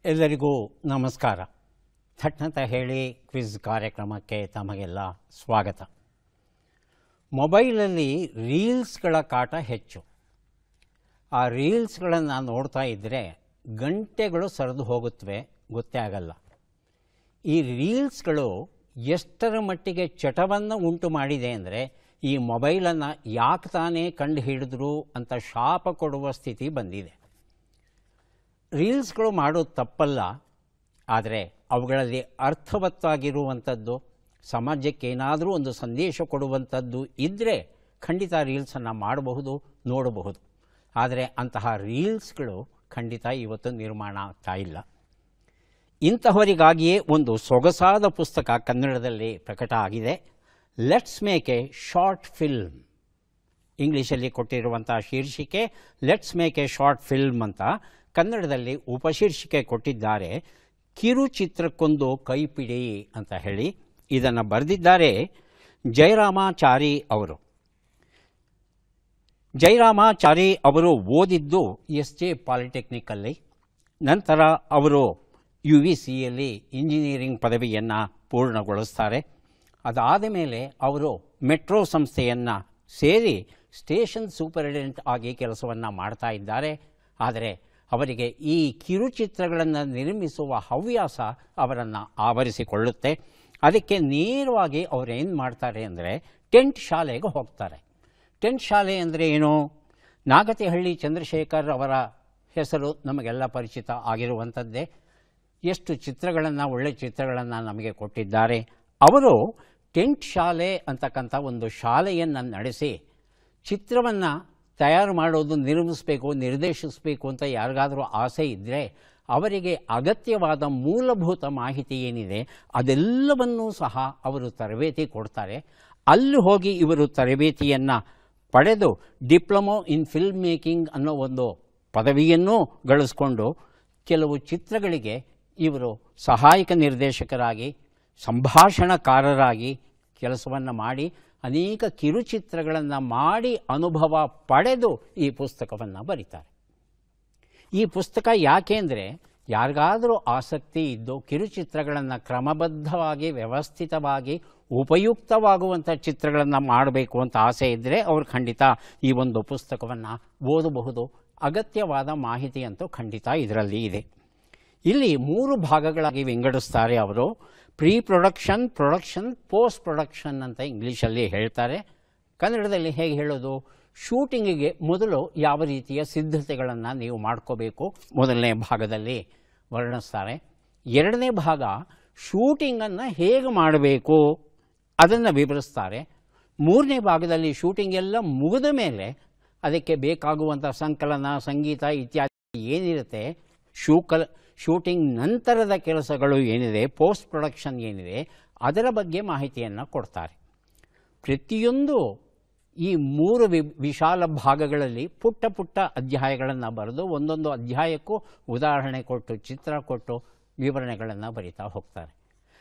ಎಲ್ಲರಿಗೂ ನಮಸ್ಕಾರ. ಥಟ್ನಂತ ಹೇಳಿ ಕ್ವಿಜ್ ಕಾರ್ಯಕ್ರಮಕ್ಕೆ ತಮಗೆಲ್ಲ ಸ್ವಾಗತ. ಮೊಬೈಲಲ್ಲಿ ರೀಲ್ಸ್ಗಳ ಕಾಟ ಹೆಚ್ಚು. ಆ ರೀಲ್ಸ್ಗಳನ್ನು ನೋಡ್ತಾ ಇದ್ದರೆ ಗಂಟೆಗಳು ಸರಿದು ಹೋಗುತ್ತವೆ, ಗೊತ್ತೇ ಆಗಲ್ಲ. ಈ ರೀಲ್ಸ್ಗಳು ಎಷ್ಟರ ಮಟ್ಟಿಗೆ ಚಟವನ್ನು ಉಂಟು ಮಾಡಿದೆ ಅಂದರೆ ಈ ಮೊಬೈಲನ್ನು ಯಾಕೆ ತಾನೇ ಕಂಡು ಹಿಡಿದ್ರು ಅಂತ ಶಾಪ ಕೊಡುವ ಸ್ಥಿತಿ ಬಂದಿದೆ. ರೀಲ್ಸ್ಗಳು ಮಾಡೋದು ತಪ್ಪಲ್ಲ, ಆದರೆ ಅವುಗಳಲ್ಲಿ ಅರ್ಥವತ್ತಾಗಿರುವಂಥದ್ದು, ಸಮಾಜಕ್ಕೆ ಏನಾದರೂ ಒಂದು ಸಂದೇಶ ಕೊಡುವಂಥದ್ದು ಇದ್ದರೆ ಖಂಡಿತ ರೀಲ್ಸನ್ನು ಮಾಡಬಹುದು, ನೋಡಬಹುದು. ಆದರೆ ಅಂತಹ ರೀಲ್ಸ್ಗಳು ಖಂಡಿತ ಇವತ್ತು ನಿರ್ಮಾಣ ಆಗ್ತಾ ಇಲ್ಲ. ಇಂತಹವರಿಗಾಗಿಯೇ ಒಂದು ಸೊಗಸಾದ ಪುಸ್ತಕ ಕನ್ನಡದಲ್ಲಿ ಪ್ರಕಟ ಆಗಿದೆ. Let's make a short film. ಇಂಗ್ಲೀಷಲ್ಲಿ ಕೊಟ್ಟಿರುವಂಥ ಶೀರ್ಷಿಕೆ let's make a short film ಅಂತ. ಕನ್ನಡದಲ್ಲಿ ಉಪಶೀರ್ಷಿಕೆ ಕೊಟ್ಟಿದ್ದಾರೆ ಕಿರುಚಿತ್ರಕ್ಕೊಂದು ಕೈಪಿಡಿ ಅಂತ ಹೇಳಿ. ಇದನ್ನು ಬರೆದಿದ್ದಾರೆ ಜಯರಾಮಾಚಾರಿ ಅವರು. ಜಯರಾಮಾಚಾರಿ ಅವರು ಓದಿದ್ದು ಎಸ್.ಜೆ. ಪಾಲಿಟೆಕ್ನಿಕಲ್ಲಿ. ನಂತರ ಅವರು UVCಯಲ್ಲಿ ಇಂಜಿನಿಯರಿಂಗ್ ಪದವಿಯನ್ನು ಪೂರ್ಣಗೊಳಿಸ್ತಾರೆ. ಅದಾದ ಮೇಲೆ ಅವರು ಮೆಟ್ರೋ ಸಂಸ್ಥೆಯನ್ನು ಸೇರಿ ಸ್ಟೇಷನ್ ಸೂಪರಿಂಟೆಂಡೆಂಟ್ ಆಗಿ ಕೆಲಸವನ್ನು ಮಾಡ್ತಾ ಇದ್ದಾರೆ. ಆದರೆ ಅವರಿಗೆ ಈ ಕಿರುಚಿತ್ರಗಳನ್ನು ನಿರ್ಮಿಸುವ ಹವ್ಯಾಸ ಅವರನ್ನು ಆವರಿಸಿಕೊಳ್ಳುತ್ತೆ. ಅದಕ್ಕೆ ನೇರವಾಗಿ ಅವರೇನು ಮಾಡ್ತಾರೆ ಅಂದರೆ ಟೆಂಟ್ ಶಾಲೆಗೆ ಹೋಗ್ತಾರೆ. ಟೆಂಟ್ ಶಾಲೆ ಅಂದರೆ ಏನು? ನಾಗತಿಹಳ್ಳಿ ಚಂದ್ರಶೇಖರ್ ಅವರ ಹೆಸರು ನಮಗೆಲ್ಲ ಪರಿಚಿತ ಆಗಿರುವಂಥದ್ದೇ. ಎಷ್ಟು ಚಿತ್ರಗಳನ್ನು, ಒಳ್ಳೆಯ ಚಿತ್ರಗಳನ್ನು ನಮಗೆ ಕೊಟ್ಟಿದ್ದಾರೆ. ಅವರು ಟೆಂಟ್ ಶಾಲೆ ಅಂತಕ್ಕಂಥ ಒಂದು ಶಾಲೆಯನ್ನು ನಡೆಸಿ ಚಿತ್ರವನ್ನು ತಯಾರು ಮಾಡೋದು, ನಿರ್ಮಿಸಬೇಕು, ನಿರ್ದೇಶಿಸಬೇಕು ಅಂತ ಯಾರಿಗಾದರೂ ಆಸೆ ಇದ್ದರೆ ಅವರಿಗೆ ಅಗತ್ಯವಾದ ಮೂಲಭೂತ ಮಾಹಿತಿ ಏನಿದೆ ಅದೆಲ್ಲವನ್ನೂ ಸಹ ಅವರು ತರಬೇತಿ ಕೊಡ್ತಾರೆ. ಅಲ್ಲಿ ಹೋಗಿ ಇವರು ತರಬೇತಿಯನ್ನು ಪಡೆದು ಡಿಪ್ಲೊಮೊ ಇನ್ ಫಿಲ್ಮ್ ಮೇಕಿಂಗ್ ಅನ್ನೋ ಒಂದು ಪದವಿಯನ್ನೂ ಗಳಿಸ್ಕೊಂಡು ಕೆಲವು ಚಿತ್ರಗಳಿಗೆ ಇವರು ಸಹಾಯಕ ನಿರ್ದೇಶಕರಾಗಿ, ಸಂಭಾಷಣಕಾರರಾಗಿ ಕೆಲಸವನ್ನು ಮಾಡಿ ಅನೇಕ ಕಿರುಚಿತ್ರಗಳನ್ನು ಮಾಡಿ ಅನುಭವ ಪಡೆದು ಈ ಪುಸ್ತಕವನ್ನು ಬರೀತಾರೆ. ಈ ಪುಸ್ತಕ ಯಾಕೆ ಅಂದರೆ ಯಾರಿಗಾದರೂ ಆಸಕ್ತಿ ಇದ್ದು ಕಿರುಚಿತ್ರಗಳನ್ನು ಕ್ರಮಬದ್ಧವಾಗಿ, ವ್ಯವಸ್ಥಿತವಾಗಿ, ಉಪಯುಕ್ತವಾಗುವಂಥ ಚಿತ್ರಗಳನ್ನು ಮಾಡಬೇಕು ಅಂತ ಆಸೆ ಇದ್ದರೆ ಅವರು ಖಂಡಿತ ಈ ಒಂದು ಪುಸ್ತಕವನ್ನು ಓದಬಹುದು. ಅಗತ್ಯವಾದ ಮಾಹಿತಿ ಅಂತೂ ಖಂಡಿತ ಇದರಲ್ಲಿ ಇದೆ. ಇಲ್ಲಿ 3 ಭಾಗಗಳಾಗಿ ವಿಂಗಡಿಸ್ತಾರೆ ಅವರು. Pre production, production, post production ಅಂತ ಇಂಗ್ಲೀಷಲ್ಲಿ ಹೇಳ್ತಾರೆ. ಕನ್ನಡದಲ್ಲಿ ಹೇಗೆ ಹೇಳೋದು? ಶೂಟಿಂಗಿಗೆ ಮೊದಲು ಯಾವ ರೀತಿಯ ಸಿದ್ಧತೆಗಳನ್ನು ನೀವು ಮಾಡ್ಕೋಬೇಕು ಮೊದಲನೇ ಭಾಗದಲ್ಲಿ ವರ್ಣಿಸ್ತಾರೆ. ಎರಡನೇ ಭಾಗ ಶೂಟಿಂಗನ್ನು ಹೇಗೆ ಮಾಡಬೇಕು ಅದನ್ನು ವಿವರಿಸ್ತಾರೆ. ಮೂರನೇ ಭಾಗದಲ್ಲಿ ಶೂಟಿಂಗ್ ಎಲ್ಲ ಮುಗಿದ ಮೇಲೆ ಅದಕ್ಕೆ ಬೇಕಾಗುವಂಥ ಸಂಕಲನ, ಸಂಗೀತ ಇತ್ಯಾದಿ ಏನಿರುತ್ತೆ, ಶೂಟಿಂಗ್ ನಂತರದ ಕೆಲಸಗಳು ಏನಿದೆ, ಪೋಸ್ಟ್ ಪ್ರೊಡಕ್ಷನ್ ಏನಿದೆ, ಅದರ ಬಗ್ಗೆ ಮಾಹಿತಿಯನ್ನು ಕೊಡ್ತಾರೆ. ಪ್ರತಿಯೊಂದು ಈ 3 ವಿಶಾಲ ಭಾಗಗಳಲ್ಲಿ ಪುಟ್ಟ ಪುಟ್ಟ ಅಧ್ಯಾಯಗಳನ್ನು ಬರೆದು ಒಂದೊಂದು ಅಧ್ಯಾಯಕ್ಕೂ ಉದಾಹರಣೆ ಕೊಟ್ಟು, ಚಿತ್ರ ಕೊಟ್ಟು, ವಿವರಣೆಗಳನ್ನು ಬರಿತಾ ಹೋಗ್ತಾರೆ.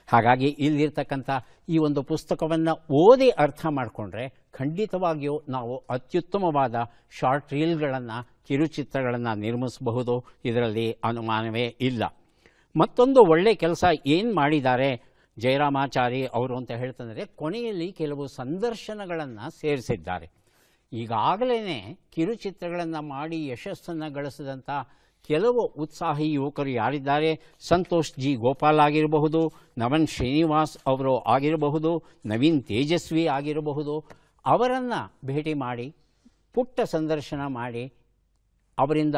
ಹಾಗಾಗಿ ಇಲ್ಲಿರ್ತಕ್ಕಂಥ ಈ ಒಂದು ಪುಸ್ತಕವನ್ನು ಓದಿ ಅರ್ಥ ಮಾಡಿಕೊಂಡ್ರೆ ಖಂಡಿತವಾಗಿಯೂ ನಾವು ಅತ್ಯುತ್ತಮವಾದ ಶಾರ್ಟ್ ರೀಲ್ಗಳನ್ನು, ಕಿರುಚಿತ್ರಗಳನ್ನು ನಿರ್ಮಿಸಬಹುದು. ಇದರಲ್ಲಿ ಅನುಮಾನವೇ ಇಲ್ಲ. ಮತ್ತೊಂದು ಒಳ್ಳೆಯ ಕೆಲಸ ಏನು ಮಾಡಿದ್ದಾರೆ ಜಯರಾಮಾಚಾರಿ ಅವರು ಅಂತ ಹೇಳ್ತಂದರೆ ಕೊನೆಯಲ್ಲಿ ಕೆಲವು ಸಂದರ್ಶನಗಳನ್ನು ಸೇರಿಸಿದ್ದಾರೆ. ಈಗಾಗಲೇ ಕಿರುಚಿತ್ರಗಳನ್ನು ಮಾಡಿ ಯಶಸ್ಸನ್ನು ಗಳಿಸಿದಂಥ ಕೆಲವು ಉತ್ಸಾಹಿ ಯುವಕರು ಯಾರಿದ್ದಾರೆ, ಸಂತೋಷ್ ಜಿ ಗೋಪಾಲ್ ಆಗಿರಬಹುದು, ನವನ್ ಶ್ರೀನಿವಾಸ್ ಅವರು ಆಗಿರಬಹುದು, ನವೀನ್ ತೇಜಸ್ವಿ ಆಗಿರಬಹುದು, ಅವರನ್ನು ಭೇಟಿ ಮಾಡಿ ಪುಟ್ಟ ಸಂದರ್ಶನ ಮಾಡಿ ಅವರಿಂದ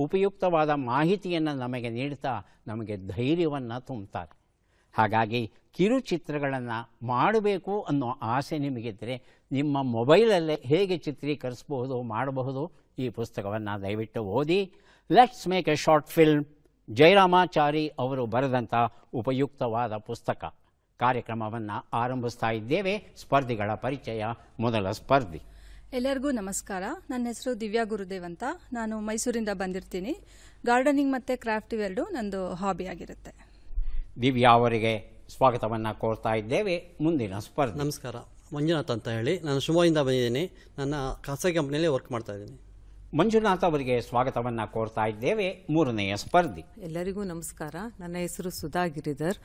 ಉಪಯುಕ್ತವಾದ ಮಾಹಿತಿಯನ್ನು ನಮಗೆ ನೀಡ್ತಾ ನಮಗೆ ಧೈರ್ಯವನ್ನು ತುಂಬುತ್ತಾರೆ. ಹಾಗಾಗಿ ಕಿರುಚಿತ್ರಗಳನ್ನು ಮಾಡಬೇಕು ಅನ್ನೋ ಆಸೆ ನಿಮಗಿದ್ದರೆ ನಿಮ್ಮ ಮೊಬೈಲಲ್ಲೇ ಹೇಗೆ ಚಿತ್ರೀಕರಿಸಬಹುದು, ಮಾಡಬಹುದು, ಈ ಪುಸ್ತಕವನ್ನು ದಯವಿಟ್ಟು ಓದಿ. Let's make a short film, Jayaramachari ಅವರು ಬರೆದಂಥ ಉಪಯುಕ್ತವಾದ ಪುಸ್ತಕ. ಕಾರ್ಯಕ್ರಮವನ್ನು ಆರಂಭಿಸ್ತಾ ಇದ್ದೇವೆ. ಸ್ಪರ್ಧಿಗಳ ಪರಿಚಯ. ಮೊದಲ ಸ್ಪರ್ಧಿ. ಎಲ್ಲರಿಗೂ ನಮಸ್ಕಾರ. ನನ್ನ ಹೆಸರು ದಿವ್ಯಾ ಗುರುದೇವ್ ಅಂತ. ನಾನು ಮೈಸೂರಿಂದ ಬಂದಿರ್ತೀನಿ. ಗಾರ್ಡನಿಂಗ್ ಮತ್ತು ಕ್ರಾಫ್ಟ್ ಇವೆರಡು ನಂದು ಹಾಬಿ ಆಗಿರುತ್ತೆ. ದಿವ್ಯಾ ಅವರಿಗೆ ಸ್ವಾಗತವನ್ನು ಕೋರ್ತಾ ಇದ್ದೇವೆ. ಮುಂದಿನ ಸ್ಪರ್ಧಿ. ನಮಸ್ಕಾರ, ಮಂಜುನಾಥ್ ಅಂತ ಹೇಳಿ. ನಾನು ಶಿವಮೊಗ್ಗದಿಂದ ಬಂದಿದ್ದೀನಿ. ನನ್ನ ಖಾಸಗಿ ಕಂಪ್ನಿಯಲ್ಲಿ ವರ್ಕ್ ಮಾಡ್ತಾ ಇದ್ದೀನಿ. ಮಂಜುನಾಥ್ ಅವರಿಗೆ ಸ್ವಾಗತವನ್ನು ಕೋರ್ತಾ ಇದ್ದೇವೆ. ಮೂರನೆಯ ಸ್ಪರ್ಧಿ. ಎಲ್ಲರಿಗೂ ನಮಸ್ಕಾರ. ನನ್ನ ಹೆಸರು ಸುಧಾ ಗಿರಿಧರ್.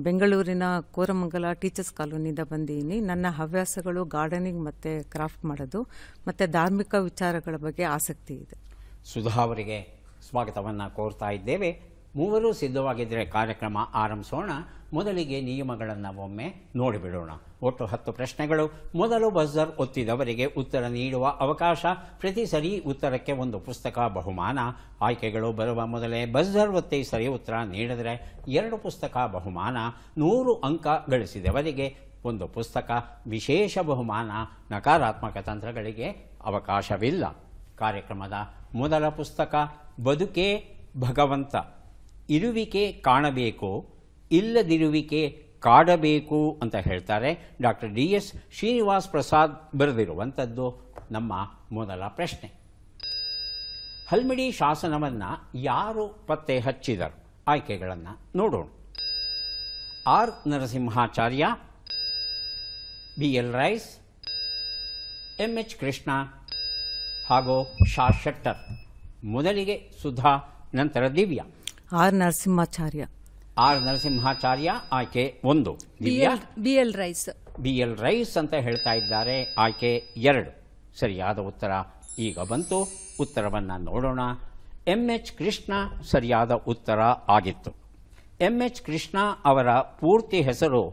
ಬೆಂಗಳೂರಿನ ಕೋರಮಂಗಲ ಟೀಚರ್ಸ್ ಕಾಲೋನಿಯಿಂದ ಬಂದಿದ್ದೀನಿ. ನನ್ನ ಹವ್ಯಾಸಗಳು ಗಾರ್ಡನಿಂಗ್ ಮತ್ತು ಕ್ರಾಫ್ಟ್ ಮಾಡೋದು ಮತ್ತು ಧಾರ್ಮಿಕ ವಿಚಾರಗಳ ಬಗ್ಗೆ ಆಸಕ್ತಿ ಇದೆ. ಸುಧಾ ಅವರಿಗೆ ಸ್ವಾಗತವನ್ನು ಕೋರ್ತಾ ಇದ್ದೇವೆ. ಮೂವರು ಸಿದ್ಧವಾಗಿದ್ದರೆ ಕಾರ್ಯಕ್ರಮ ಆರಂಭಿಸೋಣ. ಮೊದಲಿಗೆ ನಿಯಮಗಳನ್ನು ಒಮ್ಮೆ ನೋಡಿಬಿಡೋಣ. ಒಟ್ಟು 10 ಪ್ರಶ್ನೆಗಳು. ಮೊದಲು ಬಜರ್ ಒತ್ತಿದವರಿಗೆ ಉತ್ತರ ನೀಡುವ ಅವಕಾಶ. ಪ್ರತಿ ಸರಿ ಉತ್ತರಕ್ಕೆ ಒಂದು ಪುಸ್ತಕ ಬಹುಮಾನ. ಆಯ್ಕೆಗಳು ಬರುವ ಮೊದಲೇ ಬಜರ್ ಒತ್ತಿ ಸರಿ ಉತ್ತರ ನೀಡಿದರೆ 2 ಪುಸ್ತಕ ಬಹುಮಾನ. 100 ಅಂಕ ಗಳಿಸಿದವರಿಗೆ ಒಂದು ಪುಸ್ತಕ. ವಿಶೇಷ ಬಹುಮಾನ. ನಕಾರಾತ್ಮಕ ತಂತ್ರಗಳಿಗೆ ಅವಕಾಶವಿಲ್ಲ. ಕಾರ್ಯಕ್ರಮದ ಮೊದಲ ಪುಸ್ತಕ ಬದುಕೇ ಭಗವಂತ. ಇರುವಿಕೆ ಕಾಣಬೇಕು, ಇಲ್ಲದಿರುವಿಕೆ ಕಾಡಬೇಕು ಅಂತ ಹೇಳ್ತಾರೆ. ಡಾಕ್ಟರ್ DS ಶ್ರೀನಿವಾಸ್ ಪ್ರಸಾದ್ ಬರೆದಿರುವಂಥದ್ದು ನಮ್ಮ ಮೊದಲ ಪ್ರಶ್ನೆ. ಹಲ್ಮಿಡಿ ಶಾಸನವನ್ನು ಯಾರು ಪತ್ತೆ ಹಚ್ಚಿದರು? ಆಯ್ಕೆಗಳನ್ನು ನೋಡೋಣ. R. Narasimhacharya, BL Rice, MH Krishna ಹಾಗೂ ಶಾ ಶೆಟ್ಟರ್. ಮೊದಲಿಗೆ ಸುಧಾ, ನಂತರ ದಿವ್ಯಾ. ಆರ್ ನರಸಿಂಹಾಚಾರ್ಯ. R. ನರಸಿಂಹಾಚಾರ್ಯ ಆಯ್ಕೆ 1. Divya BL Rice. BL Rice ಅಂತ ಹೇಳ್ತಾ ಇದ್ದಾರೆ. ಆಯ್ಕೆ 2 ಸರಿಯಾದ ಉತ್ತರ ಈಗ ಬಂತು. ಉತ್ತರವನ್ನು ನೋಡೋಣ. MH ಕೃಷ್ಣ ಸರಿಯಾದ ಉತ್ತರ ಆಗಿತ್ತು. MH ಕೃಷ್ಣ ಅವರ ಪೂರ್ತಿ ಹೆಸರು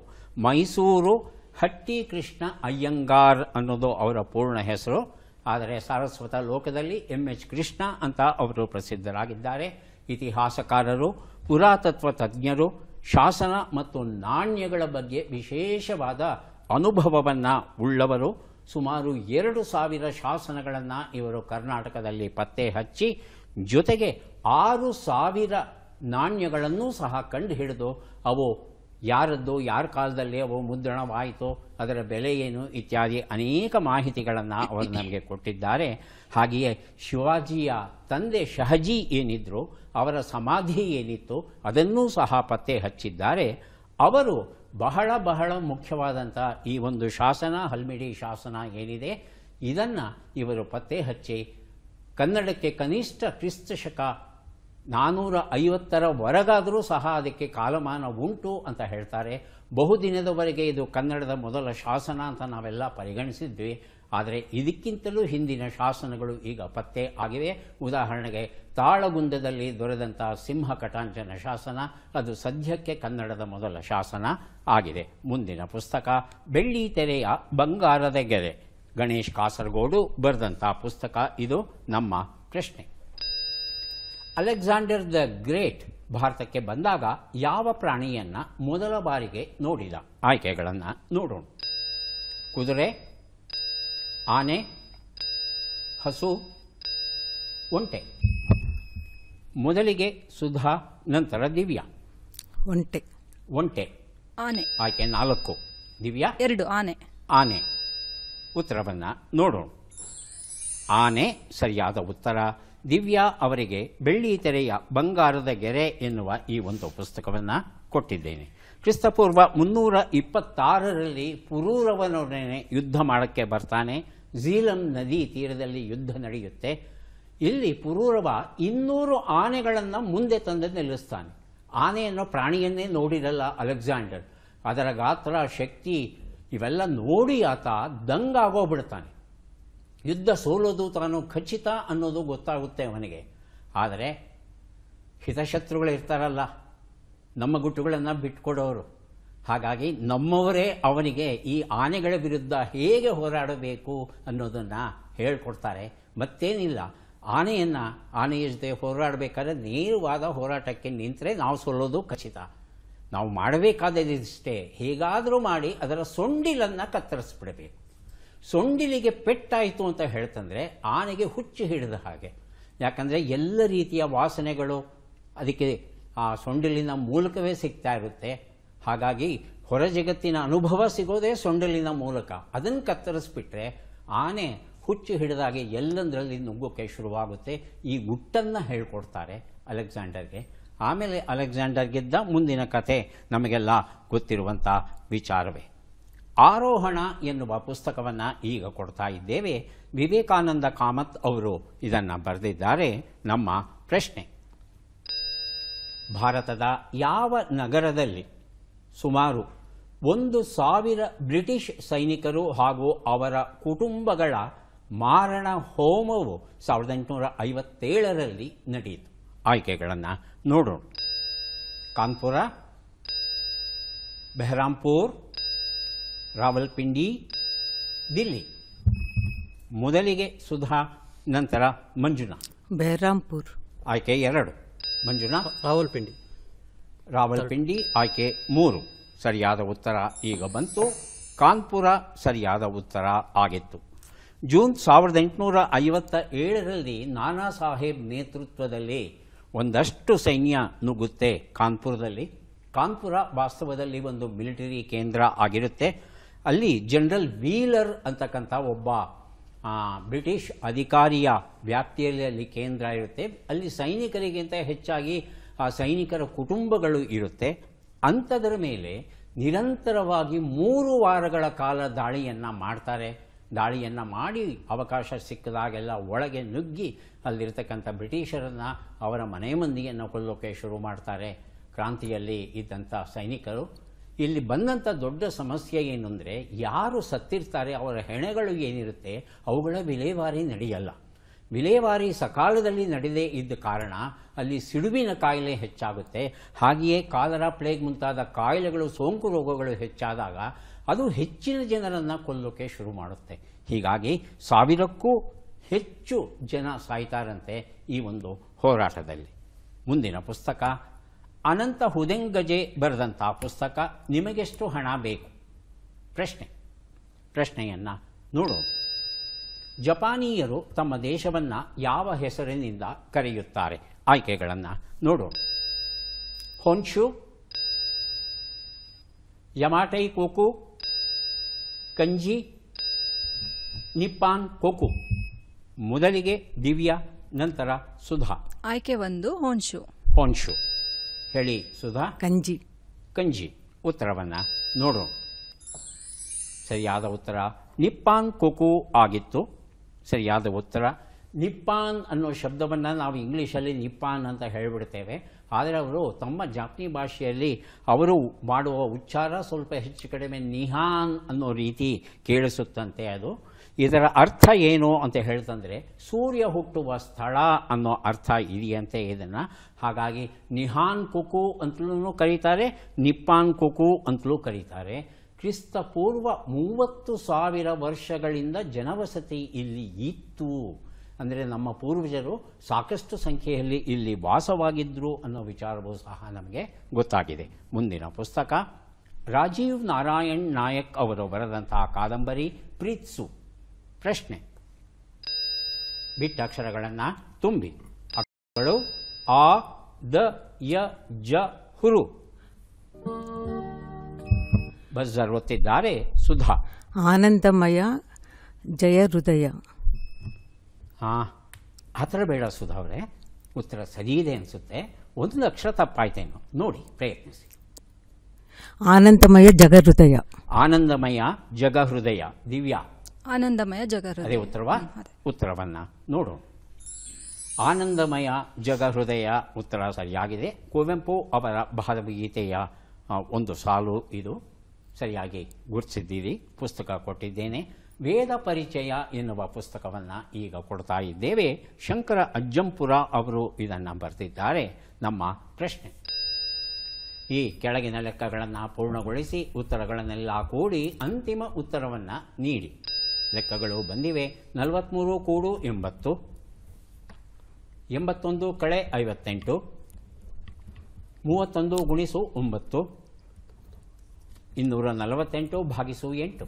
ಮೈಸೂರು ಹಟ್ಟಿ ಕೃಷ್ಣ ಅಯ್ಯಂಗಾರ್ ಅನ್ನೋದು ಅವರ ಪೂರ್ಣ ಹೆಸರು. ಆದರೆ ಸಾರಸ್ವತ ಲೋಕದಲ್ಲಿ MH ಕೃಷ್ಣ ಅಂತ ಅವರು ಪ್ರಸಿದ್ಧರಾಗಿದ್ದಾರೆ. ಇತಿಹಾಸಕಾರರು, ಪುರಾತತ್ವ ತಜ್ಞರು, ಶಾಸನ ಮತ್ತು ನಾಣ್ಯಗಳ ಬಗ್ಗೆ ವಿಶೇಷವಾದ ಅನುಭವವನ್ನು ಉಳ್ಳವರು. ಸುಮಾರು 2000 ಶಾಸನಗಳನ್ನು ಇವರು ಕರ್ನಾಟಕದಲ್ಲಿ ಪತ್ತೆ ಹಚ್ಚಿ ಜೊತೆಗೆ 6000 ನಾಣ್ಯಗಳನ್ನು ಸಹ ಕಂಡುಹಿಡಿದು ಅವು ಯಾರದ್ದು, ಯಾರ ಕಾಲದಲ್ಲಿ ಅವು ಮುದ್ರಣವಾಯಿತು, ಅದರ ಬೆಲೆ ಏನು ಇತ್ಯಾದಿ ಅನೇಕ ಮಾಹಿತಿಗಳನ್ನು ಅವರು ನಮಗೆ ಕೊಟ್ಟಿದ್ದಾರೆ. ಹಾಗೆಯೇ ಶಿವಾಜಿಯ ತಂದೆ ಶಹಜಿ ಏನಿದ್ರು, ಅವರ ಸಮಾಧಿ ಏನಿತ್ತು ಅದನ್ನೂ ಸಹ ಪತ್ತೆ ಹಚ್ಚಿದ್ದಾರೆ. ಅವರು ಬಹಳ ಮುಖ್ಯವಾದಂಥ ಈ ಒಂದು ಶಾಸನ, ಹಲ್ಮಿಡಿ ಶಾಸನ ಏನಿದೆ, ಇದನ್ನು ಇವರು ಪತ್ತೆ ಹಚ್ಚಿ ಕನ್ನಡಕ್ಕೆ ಕನಿಷ್ಠ ಕ್ರಿಸ್ತಶಕ 450 ಸಹ ಅದಕ್ಕೆ ಕಾಲಮಾನ ಉಂಟು ಅಂತ ಹೇಳ್ತಾರೆ. ಬಹುದಿನದವರೆಗೆ ಇದು ಕನ್ನಡದ ಮೊದಲ ಶಾಸನ ಅಂತ ನಾವೆಲ್ಲ ಪರಿಗಣಿಸಿದ್ವಿ. ಆದರೆ ಇದಕ್ಕಿಂತಲೂ ಹಿಂದಿನ ಶಾಸನಗಳು ಈಗ ಪತ್ತೆ ಆಗಿವೆ. ಉದಾಹರಣೆಗೆ ತಾಳಗುಂದದಲ್ಲಿ ದೊರೆದಂಥ ಸಿಂಹ ಕಟಾಂಚನ ಶಾಸನ, ಅದು ಸದ್ಯಕ್ಕೆ ಕನ್ನಡದ ಮೊದಲ ಶಾಸನ ಆಗಿದೆ. ಮುಂದಿನ ಪುಸ್ತಕ ಬೆಳ್ಳಿ ತೆರೆಯ ಬಂಗಾರದ ಗೆರೆ. ಗಣೇಶ್ ಕಾಸರಗೋಡು ಬರೆದಂಥ ಪುಸ್ತಕ ಇದು. ನಮ್ಮ ಪ್ರಶ್ನೆ. ಅಲೆಕ್ಸಾಂಡರ್ ದ ಗ್ರೇಟ್ ಭಾರತಕ್ಕೆ ಬಂದಾಗ ಯಾವ ಪ್ರಾಣಿಯನ್ನು ಮೊದಲ ಬಾರಿಗೆ ನೋಡಿದ? ಆಯ್ಕೆಗಳನ್ನು ನೋಡೋಣ. ಕುದುರೆ, ಆನೆ, ಹಸು, ಒಂಟೆ. ಮೊದಲಿಗೆ ಸುಧಾ, ನಂತರ ದಿವ್ಯಾ. ಒಂಟೆ. ಒಂಟೆ ಆನೆ. ಆಯ್ಕೆ 4. ದಿವ್ಯಾ 2 ಆನೆ. ಆನೆ. ಉತ್ತರವನ್ನು ನೋಡೋಣ. ಆನೆ ಸರಿಯಾದ ಉತ್ತರ. ದಿವ್ಯಾ ಅವರಿಗೆ ಬೆಳ್ಳಿ ತೆರೆಯ ಬಂಗಾರದ ಗೆರೆ ಎನ್ನುವ ಈ ಒಂದು ಪುಸ್ತಕವನ್ನು ಕೊಟ್ಟಿದ್ದೇನೆ. ಕ್ರಿಸ್ತಪೂರ್ವ 326ರಲ್ಲಿ ಪುರೂರವನೊಡನೆ ಯುದ್ಧ ಮಾಡೋಕ್ಕೆ ಬರ್ತಾನೆ. ಝೀಲಂ ನದಿ ತೀರದಲ್ಲಿ ಯುದ್ಧ ನಡೆಯುತ್ತೆ. ಇಲ್ಲಿ ಪುರೂರವ 200 ಆನೆಗಳನ್ನು ಮುಂದೆ ತಂದು ನಿಲ್ಲಿಸ್ತಾನೆ. ಆನೆ ಅನ್ನೋ ಪ್ರಾಣಿಯನ್ನೇ ನೋಡಿರಲ್ಲ ಅಲೆಕ್ಸಾಂಡರ್. ಅದರ ಗಾತ್ರ, ಶಕ್ತಿ ಇವೆಲ್ಲ ನೋಡಿ ಆತ ದಂಗಾಗೋಗ್ಬಿಡ್ತಾನೆ. ಯುದ್ಧ ಸೋಲೋದು ತಾನು ಖಚಿತ ಅನ್ನೋದು ಗೊತ್ತಾಗುತ್ತೆ ಅವನಿಗೆ. ಆದರೆ ಹಿತಶತ್ರುಗಳಿರ್ತಾರಲ್ಲ, ನಮ್ಮ ಗುಟ್ಟುಗಳನ್ನು ಬಿಟ್ಕೊಡೋರು. ಹಾಗಾಗಿ ನಮ್ಮವರೇ ಅವನಿಗೆ ಈ ಆನೆಗಳ ವಿರುದ್ಧ ಹೇಗೆ ಹೋರಾಡಬೇಕು ಅನ್ನೋದನ್ನು ಹೇಳ್ಕೊಡ್ತಾರೆ. ಮತ್ತೇನಿಲ್ಲ, ಆನೆಯ ಜೊತೆ ಹೋರಾಡಬೇಕಾದ್ರೆ ನೇರವಾದ ಹೋರಾಟಕ್ಕೆ ನಿಂತರೆ ನಾವು ಸೋಲೋದು ಖಚಿತ. ನಾವು ಮಾಡಬೇಕಾದದಿಷ್ಟೇ, ಹೇಗಾದರೂ ಮಾಡಿ ಅದರ ಸೊಂಡಿಲನ್ನು ಕತ್ತರಿಸ್ಬಿಡಬೇಕು. ಸೊಂಡಿಲಿಗೆ ಪೆಟ್ಟಾಯಿತು ಅಂತ ಹೇಳ್ತಂದರೆ ಆನೆಗೆ ಹುಚ್ಚು ಹಿಡಿದ ಹಾಗೆ. ಯಾಕಂದರೆ ಎಲ್ಲ ರೀತಿಯ ವಾಸನೆಗಳು ಅದಕ್ಕೆ ಆ ಸೊಂಡಿಲಿನ ಮೂಲಕವೇ ಸಿಗ್ತಾ ಇರುತ್ತೆ. ಹಾಗಾಗಿ ಹೊರ ಜಗತ್ತಿನ ಅನುಭವ ಸಿಗೋದೇ ಸೊಂಡಿಲಿನ ಮೂಲಕ. ಅದನ್ನು ಕತ್ತರಿಸ್ಬಿಟ್ರೆ ಆನೆ ಹುಚ್ಚು ಹಿಡಿದಾಗೆ ಎಲ್ಲಂದರಲ್ಲಿ ನುಗ್ಗೋಕ್ಕೆ ಶುರುವಾಗುತ್ತೆ. ಈ ಗುಟ್ಟನ್ನು ಹೇಳ್ಕೊಡ್ತಾರೆ ಅಲೆಕ್ಸಾಂಡರ್ಗೆ. ಆಮೇಲೆ ಅಲೆಕ್ಸಾಂಡರ್ ಗೆದ್ದ ಮುಂದಿನ ಕಥೆ ನಮಗೆಲ್ಲ ಗೊತ್ತಿರುವಂಥ ವಿಚಾರವೇ. ಆರೋಹಣ ಎನ್ನುವ ಪುಸ್ತಕವನ್ನು ಈಗ ಕೊಡ್ತಾ ಇದ್ದೇವೆ. ವಿವೇಕಾನಂದ ಕಾಮತ್ ಅವರು ಇದನ್ನು ಬರೆದಿದ್ದಾರೆ. ನಮ್ಮ ಪ್ರಶ್ನೆ: ಭಾರತದ ಯಾವ ನಗರದಲ್ಲಿ ಸುಮಾರು 1,000 ಬ್ರಿಟಿಷ್ ಸೈನಿಕರು ಹಾಗೂ ಅವರ ಕುಟುಂಬಗಳ ಮಾರಣ ಹೋಮವು 1857ರಲ್ಲಿ ನಡೆಯಿತು? ಆಯ್ಕೆಗಳನ್ನು ನೋಡೋಣ. ಕಾನ್ಪುರ, ಬೆಹರಾಂಪುರ್, ರಾವಲ್ಪಿಂಡಿ, ದಿಲ್ಲಿ. ಮೊದಲಿಗೆ ಸುಧಾ, ನಂತರ ಮಂಜುನಾ. ಬೆಹರಾಂಪುರ್. ಆಯ್ಕೆ 2. ಮಂಜುನಾ? ರಾವಲ್ಪಿಂಡಿ. ರಾವಲ್ಪಿಂಡಿ ಆಯ್ಕೆ 3. ಸರಿಯಾದ ಉತ್ತರ ಈಗ ಬಂತು. ಕಾನ್ಪುರ ಸರಿಯಾದ ಉತ್ತರ ಆಗಿತ್ತು. ಜೂನ್ 1857ರಲ್ಲಿ ನಾನಾ ಸಾಹೇಬ್ ನೇತೃತ್ವದಲ್ಲಿ ಒಂದಷ್ಟು ಸೈನ್ಯ ನುಗ್ಗುತ್ತೆ ಕಾನ್ಪುರದಲ್ಲಿ. ಕಾನ್ಪುರ ವಾಸ್ತವದಲ್ಲಿ ಒಂದು ಮಿಲಿಟರಿ ಕೇಂದ್ರ ಆಗಿರುತ್ತೆ. ಅಲ್ಲಿ ಜನರಲ್ ವೀಲರ್ ಅಂತಕ್ಕಂಥ ಒಬ್ಬ ಬ್ರಿಟಿಷ್ ಅಧಿಕಾರಿಯ ವ್ಯಾಪ್ತಿಯಲ್ಲಿ ಅಲ್ಲಿ ಕೇಂದ್ರ ಇರುತ್ತೆ. ಅಲ್ಲಿ ಸೈನಿಕರಿಗಿಂತ ಹೆಚ್ಚಾಗಿ ಆ ಸೈನಿಕರ ಕುಟುಂಬಗಳು ಇರುತ್ತೆ. ಅಂಥದರ ಮೇಲೆ ನಿರಂತರವಾಗಿ 3 ವಾರಗಳ ಕಾಲ ದಾಳಿಯನ್ನು ಮಾಡ್ತಾರೆ. ದಾಳಿಯನ್ನು ಮಾಡಿ ಅವಕಾಶ ಸಿಕ್ಕಿದಾಗೆಲ್ಲ ಒಳಗೆ ನುಗ್ಗಿ ಅಲ್ಲಿರ್ತಕ್ಕಂಥ ಬ್ರಿಟಿಷರನ್ನು, ಅವರ ಮನೆ ಮಂದಿಯನ್ನು ಕೊಲ್ಲೋಕೆ ಶುರು ಮಾಡ್ತಾರೆ ಕ್ರಾಂತಿಯಲ್ಲಿ ಇದ್ದಂಥ ಸೈನಿಕರು. ಇಲ್ಲಿ ಬಂದಂಥ ದೊಡ್ಡ ಸಮಸ್ಯೆ ಏನು ಅಂದರೆ, ಯಾರು ಸತ್ತಿರ್ತಾರೆ ಅವರ ಹೆಣಗಳು ಏನಿರುತ್ತೆ ಅವುಗಳ ವಿಲೇವಾರಿ ನಡೆಯಲ್ಲ. ವಿಲೇವಾರಿ ಸಕಾಲದಲ್ಲಿ ನಡೆದೇ ಇದ್ದ ಕಾರಣ ಅಲ್ಲಿ ಸಿಡುಬಿನ ಕಾಯಿಲೆ ಹೆಚ್ಚಾಗುತ್ತೆ. ಹಾಗೆಯೇ ಕಾಲರಾ, ಪ್ಲೇಗ್ ಮುಂತಾದ ಕಾಯಿಲೆಗಳು, ಸೋಂಕು ರೋಗಗಳು ಹೆಚ್ಚಾದಾಗ ಅದು ಹೆಚ್ಚಿನ ಜನರನ್ನು ಕೊಲ್ಲೋಕೆ ಶುರು ಮಾಡುತ್ತೆ. ಹೀಗಾಗಿ 1000ಕ್ಕೂ ಹೆಚ್ಚು ಜನ ಸಾಯ್ತಾರಂತೆ ಈ ಒಂದು ಹೋರಾಟದಲ್ಲಿ. ಮುಂದಿನ ಪುಸ್ತಕ ಅನಂತ ಹುದೆಂಗಜೆ ಬರೆದಂಥ ಪುಸ್ತಕ. ನಿಮಗೆಷ್ಟು ಹಣ ಬೇಕು? ಪ್ರಶ್ನೆಯನ್ನು ನೋಡೋಣ. ಜಪಾನೀಯರು ತಮ್ಮ ದೇಶವನ್ನು ಯಾವ ಹೆಸರಿನಿಂದ ಕರೆಯುತ್ತಾರೆ? ಆಯ್ಕೆಗಳನ್ನು ನೋಡೋಣ. ಹೊನ್ಶು, ಯಮಾಟೈ ಕೋಕು, ಕಂಜಿ, ನಿಪ್ಪಾನ್ ಕೋಕು. ಮೊದಲಿಗೆ ದಿವ್ಯಾ, ನಂತರ ಸುಧಾ. ಆಯ್ಕೆ 1 ಹೊನ್ಶು. ಹೊನ್ಶು ಹೇಳಿ ಸುಧಾ. ಕಂಜಿ. ಕಂಜಿ. ಉತ್ತರವನ್ನು ನೋಡೋಣ. ಸರಿಯಾದ ಉತ್ತರ ನಿಪ್ಪಾನ್ ಕೋಕು ಆಗಿತ್ತು. ಸರಿಯಾದ ಉತ್ತರ. ನಿಪ್ಪಾನ್ ಅನ್ನೋ ಶಬ್ದವನ್ನು ನಾವು ಇಂಗ್ಲೀಷಲ್ಲಿ ನಿಪ್ಪಾನ್ ಅಂತ ಹೇಳಿಬಿಡ್ತೇವೆ. ಆದರೆ ಅವರು ತಮ್ಮ ಜಾಪನಿ ಭಾಷೆಯಲ್ಲಿ ಅವರು ಮಾಡುವ ಉಚ್ಚಾರ ಸ್ವಲ್ಪ ಹೆಚ್ಚು ಕಡಿಮೆ ನಿಹಾನ್ ಅನ್ನೋ ರೀತಿ ಕೇಳಿಸುತ್ತಂತೆ. ಅದು ಇದರ ಅರ್ಥ ಏನು ಅಂತ ಹೇಳ್ತಂದರೆ ಸೂರ್ಯ ಹುಟ್ಟುವ ಸ್ಥಳ ಅನ್ನೋ ಅರ್ಥ ಇದೆಯಂತೆ ಇದನ್ನು. ಹಾಗಾಗಿ ನಿಹಾನ್ ಕುಕು ಅಂತಲೂ ಕರೀತಾರೆ, ನಿಪ್ಪಾನ್ ಕುಕು ಅಂತಲೂ ಕರೀತಾರೆ. ಕ್ರಿಸ್ತ ಪೂರ್ವ 30,000 ವರ್ಷಗಳಿಂದ ಜನವಸತಿ ಇಲ್ಲಿ ಇತ್ತು. ಅಂದರೆ ನಮ್ಮ ಪೂರ್ವಜರು ಸಾಕಷ್ಟು ಸಂಖ್ಯೆಯಲ್ಲಿ ಇಲ್ಲಿ ವಾಸವಾಗಿದ್ದರು ಅನ್ನೋ ವಿಚಾರವೂ ಸಹ ನಮಗೆ ಗೊತ್ತಾಗಿದೆ. ಮುಂದಿನ ಪುಸ್ತಕ ರಾಜೀವ್ ನಾರಾಯಣ್ ನಾಯಕ್ ಅವರು ಬರೆದಂತಹ ಕಾದಂಬರಿ ಪ್ರೀತ್ಸು. ಪ್ರಶ್ನೆ: ಬಿಟ್ಟ ಅಕ್ಷರಗಳನ್ನು ತುಂಬಿ. ಅಕ್ಷರಗಳು ಆ, ದ, ಯ, ಜ, ಹುರು. ಬಜರ್ ಒತ್ತಿದ್ದಾರೆ ಸುಧಾ. ಆನಂದಮಯ ಜಯ ಹೃದಯ. ಹಾಂ, ಆ ಥರ ಬೇಡ ಸುಧಾ ಅವರೇ. ಉತ್ತರ ಸರಿ ಇದೆ ಅನಿಸುತ್ತೆ. ಒಂದು ಅಕ್ಷರ ತಪ್ಪಾಯ್ತೇನೋ ನೋಡಿ, ಪ್ರಯತ್ನಿಸಿ. ಆನಂದಮಯ ಜಗಹೃದಯ. ಆನಂದಮಯ ಜಗಹೃದಯ. ದಿವ್ಯಾ? ಆನಂದಮಯ ಜಗಹೃದಯ. ಅದೇ ಉತ್ತರವಾ? ಉತ್ತರವನ್ನು ನೋಡೋಣ. ಆನಂದಮಯ ಜಗಹೃದಯ ಉತ್ತರ ಸರಿಯಾಗಿದೆ. ಕುವೆಂಪು ಅವರ ಭಾವಗೀತೆಯ ಒಂದು ಸಾಲು ಇದು. ಸರಿಯಾಗಿ ಗುರುತಿಸಿದ್ದೀರಿ. ಪುಸ್ತಕ ಕೊಟ್ಟಿದ್ದೇನೆ. ವೇದ ಪರಿಚಯ ಎನ್ನುವ ಪುಸ್ತಕವನ್ನು ಈಗ ಕೊಡ್ತಾ ಇದ್ದೇವೆ. ಶಂಕರ ಅಜ್ಜಂಪುರ ಅವರು ಇದನ್ನು ಬರೆದಿದ್ದಾರೆ. ನಮ್ಮ ಪ್ರಶ್ನೆ: ಈ ಕೆಳಗಿನ ಲೆಕ್ಕಗಳನ್ನು ಪೂರ್ಣಗೊಳಿಸಿ ಉತ್ತರಗಳನ್ನೆಲ್ಲ ಕೂಡಿ ಅಂತಿಮ ಉತ್ತರವನ್ನು ನೀಡಿ. ಲೆಕ್ಕಗಳು ಬಂದಿವೆ. 43 ಕೂಡು 80, 81 ಕಳೆ 58, 31 ಗುಣಿಸು 9, 248 ಭಾಗಿಸು 8.